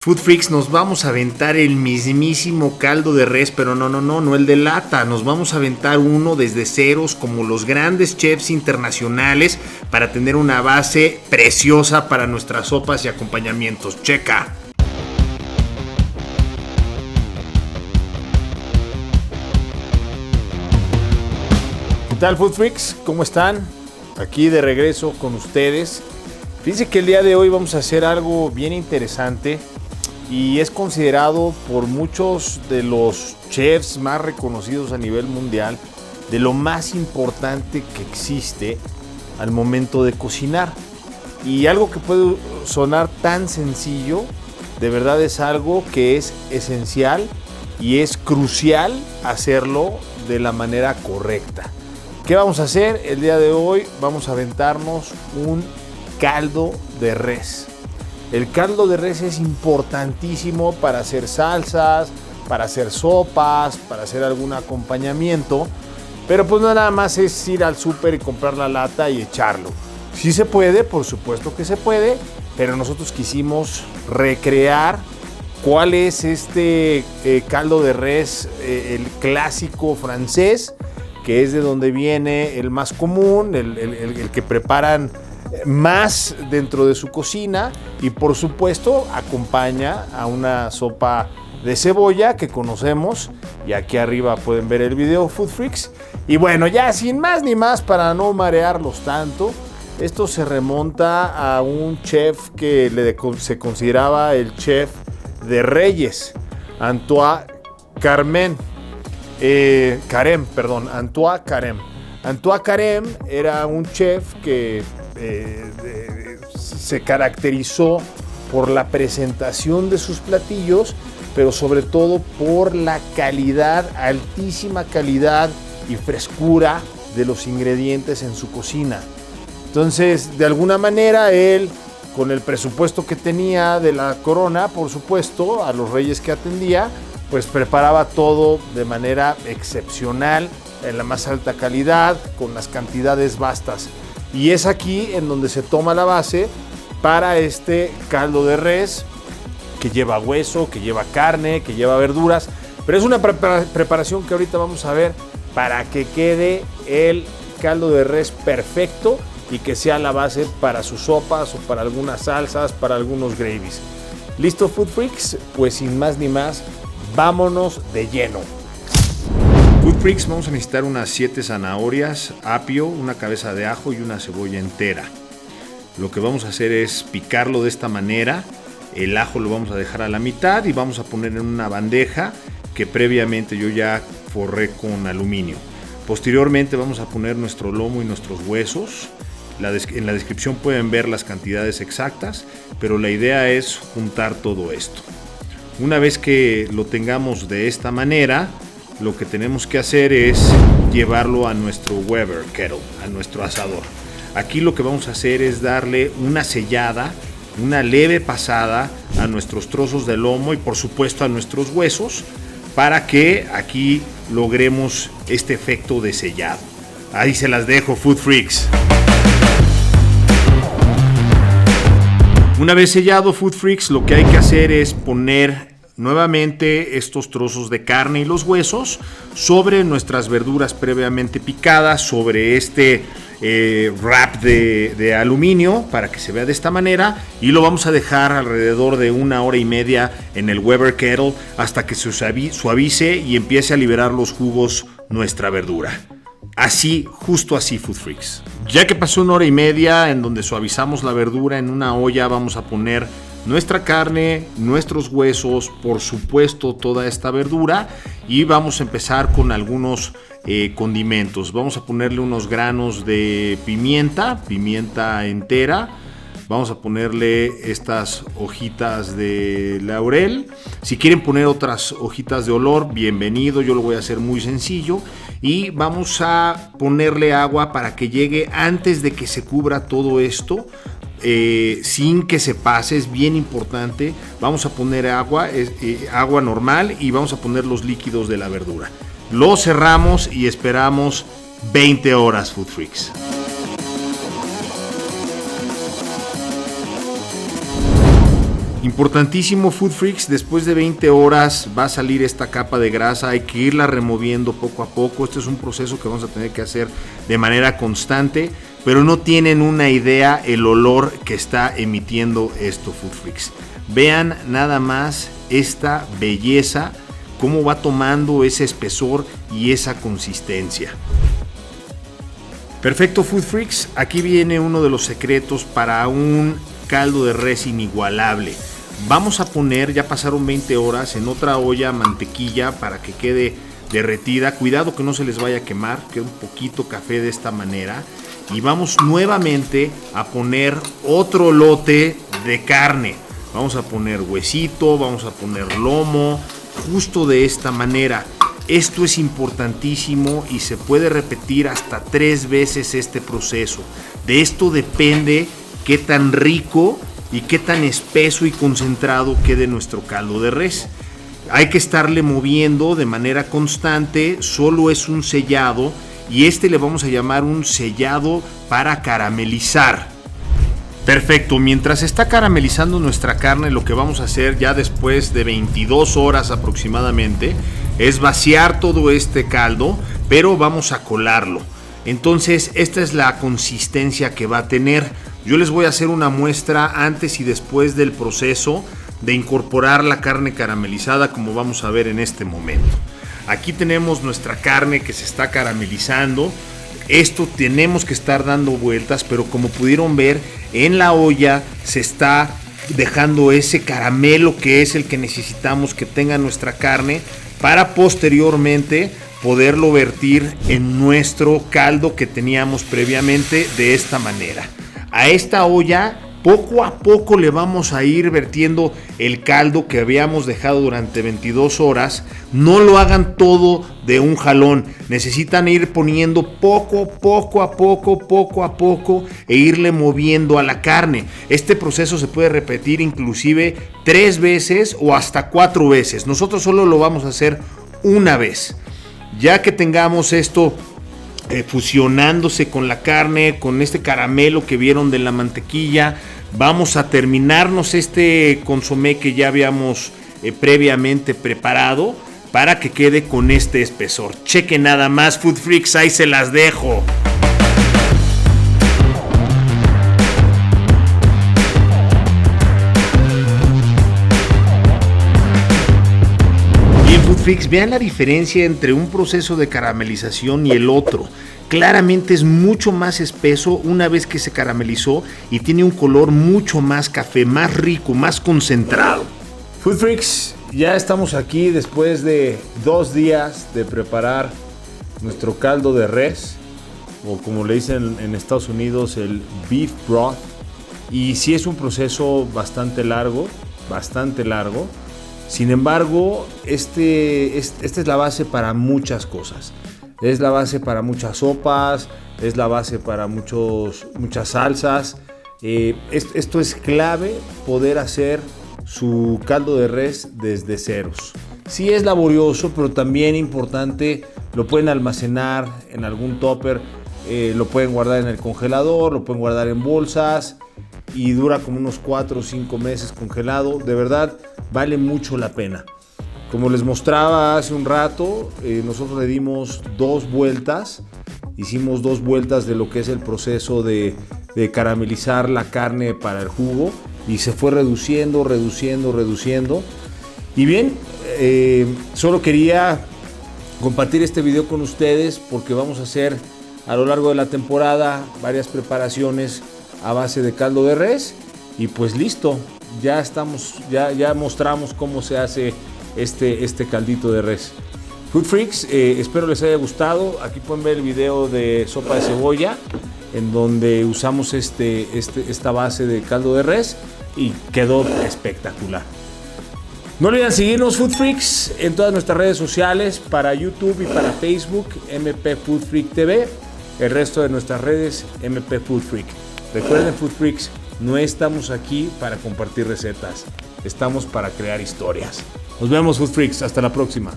Food Freaks, nos vamos a aventar el mismísimo caldo de res, pero no el de lata. Nos vamos a aventar uno desde ceros como los grandes chefs internacionales para tener una base preciosa para nuestras sopas y acompañamientos. Checa. ¿Qué tal, Food Freaks? ¿Cómo están? Aquí de regreso con ustedes. Fíjense que el día de hoy vamos a hacer algo bien interesante y es considerado por muchos de los chefs más reconocidos a nivel mundial de lo más importante que existe al momento de cocinar. Y algo que puede sonar tan sencillo, de verdad es algo que es esencial y es crucial hacerlo de la manera correcta. ¿Qué vamos a hacer? El día de hoy vamos a aventarnos un caldo de res. El caldo de res es importantísimo para hacer salsas, para hacer sopas, para hacer algún acompañamiento, pero pues no nada más es ir al súper y comprar la lata y echarlo. Sí se puede, por supuesto que se puede, pero nosotros quisimos recrear cuál es este caldo de res, el clásico francés, que es de donde viene el más común, el que preparan más dentro de su cocina, y por supuesto acompaña a una sopa de cebolla que conocemos, y aquí arriba pueden ver el video, Food Freaks. Y bueno, ya sin más ni más, para no marearlos tanto, esto se remonta a un chef que se consideraba el chef de reyes, Antoine Carême. Antoine Carême era un chef que se caracterizó por la presentación de sus platillos, pero sobre todo por la calidad, altísima calidad y frescura de los ingredientes en su cocina. Entonces, de alguna manera, él, con el presupuesto que tenía de la corona, por supuesto, a los reyes que atendía, pues preparaba todo de manera excepcional, en la más alta calidad, con las cantidades vastas. Y es aquí en donde se toma la base para este caldo de res, que lleva hueso, que lleva carne, que lleva verduras, pero es una preparación que ahorita vamos a ver para que quede el caldo de res perfecto y que sea la base para sus sopas o para algunas salsas, para algunos gravies. ¿Listo, Food Freaks? Pues sin más ni más, vámonos de lleno. Food Freaks, vamos a necesitar unas 7 zanahorias, apio, una cabeza de ajo y una cebolla entera. Lo que vamos a hacer es picarlo de esta manera. El ajo lo vamos a dejar a la mitad y vamos a poner en una bandeja que previamente yo ya forré con aluminio. Posteriormente vamos a poner nuestro lomo y nuestros huesos. En la descripción pueden ver las cantidades exactas, pero la idea es juntar todo esto. Una vez que lo tengamos de esta manera, lo que tenemos que hacer es llevarlo a nuestro Weber Kettle, a nuestro asador. Aquí lo que vamos a hacer es darle una sellada, una leve pasada a nuestros trozos de lomo y por supuesto a nuestros huesos, para que aquí logremos este efecto de sellado. Ahí se las dejo, Food Freaks. Una vez sellado, Food Freaks, lo que hay que hacer es poner nuevamente estos trozos de carne y los huesos sobre nuestras verduras previamente picadas, sobre este wrap de aluminio para que se vea de esta manera, y lo vamos a dejar alrededor de 1 hora y media en el Weber Kettle hasta que se suavice y empiece a liberar los jugos nuestra verdura. Así, justo así, Food Freaks. Ya que pasó 1 hora y media en donde suavizamos la verdura, en una olla vamos a poner nuestra carne, nuestros huesos, por supuesto toda esta verdura, y vamos a empezar con algunos condimentos. Vamos a ponerle unos granos de pimienta entera. Vamos a ponerle estas hojitas de laurel. Si quieren poner otras hojitas de olor, bienvenido. Yo lo voy a hacer muy sencillo. Y vamos a ponerle agua para que llegue antes de que se cubra todo esto. Sin que se pase, es bien importante. Vamos a poner agua normal, y vamos a poner los líquidos de la verdura. Lo cerramos y esperamos 20 horas, Food Freaks. Importantísimo, Food Freaks, después de 20 horas va a salir esta capa de grasa, hay que irla removiendo poco a poco. Este es un proceso que vamos a tener que hacer de manera constante, pero no tienen una idea el olor que está emitiendo esto, Food Freaks. Vean nada más esta belleza, cómo va tomando ese espesor y esa consistencia. Perfecto, Food Freaks, aquí viene uno de los secretos para un caldo de res inigualable. Vamos a poner, ya pasaron 20 horas, en otra olla mantequilla para que quede derretida. Cuidado que no se les vaya a quemar, queda un poquito café de esta manera. Y vamos nuevamente a poner otro lote de carne. Vamos a poner huesito, vamos a poner lomo, justo de esta manera. Esto es importantísimo y se puede repetir hasta 3 veces este proceso. De esto depende qué tan rico y qué tan espeso y concentrado quede nuestro caldo de res. Hay que estarle moviendo de manera constante, solo es un sellado y este le vamos a llamar un sellado para caramelizar. Perfecto, mientras está caramelizando nuestra carne, lo que vamos a hacer ya después de 22 horas aproximadamente es vaciar todo este caldo, pero vamos a colarlo. Entonces esta es la consistencia que va a tener. Yo les voy a hacer una muestra antes y después del proceso de incorporar la carne caramelizada, como vamos a ver en este momento. Aquí tenemos nuestra carne que se está caramelizando. Esto tenemos que estar dando vueltas, pero como pudieron ver, en la olla se está dejando ese caramelo que es el que necesitamos que tenga nuestra carne para posteriormente poderlo vertir en nuestro caldo que teníamos previamente de esta manera. A esta olla poco a poco le vamos a ir vertiendo el caldo que habíamos dejado durante 22 horas. No lo hagan todo de un jalón. Necesitan ir poniendo poco a poco e irle moviendo a la carne. Este proceso se puede repetir inclusive 3 veces o hasta 4 veces. Nosotros solo lo vamos a hacer una vez. Ya que tengamos esto fusionándose con la carne, con este caramelo que vieron de la mantequilla, vamos a terminarnos este consomé que ya habíamos previamente preparado para que quede con este espesor. Chequen nada más, Food Freaks, ahí se las dejo. Vean la diferencia entre un proceso de caramelización y el otro. Claramente es mucho más espeso una vez que se caramelizó y tiene un color mucho más café, más rico, más concentrado. Food Freaks, ya estamos aquí después de 2 días de preparar nuestro caldo de res, o como le dicen en Estados Unidos, el beef broth. Y sí es un proceso bastante largo. Sin embargo, esta es la base para muchas cosas. Es la base para muchas sopas, es la base para muchas salsas. Esto es clave, poder hacer su caldo de res desde ceros. Sí es laborioso, pero también importante. Lo pueden almacenar en algún tupper, lo pueden guardar en el congelador, lo pueden guardar en bolsas y dura como unos 4 o 5 meses congelado. De verdad, vale mucho la pena. Como les mostraba hace un rato, nosotros le dimos 2 vueltas. Hicimos 2 vueltas de lo que es el proceso de caramelizar la carne para el jugo. Y se fue reduciendo. Y bien, solo quería compartir este video con ustedes porque vamos a hacer a lo largo de la temporada varias preparaciones a base de caldo de res. Y pues listo, ya mostramos cómo se hace este caldito de res. Food Freaks, espero les haya gustado. Aquí pueden ver el video de sopa de cebolla en donde usamos esta base de caldo de res y quedó espectacular. No olviden seguirnos, Food Freaks, en todas nuestras redes sociales, para YouTube y para Facebook, MP Food Freak TV, el resto de nuestras redes, MP Food Freak. Recuerden, Food Freaks, no estamos aquí para compartir recetas, estamos para crear historias. Nos vemos, Food Freaks, hasta la próxima.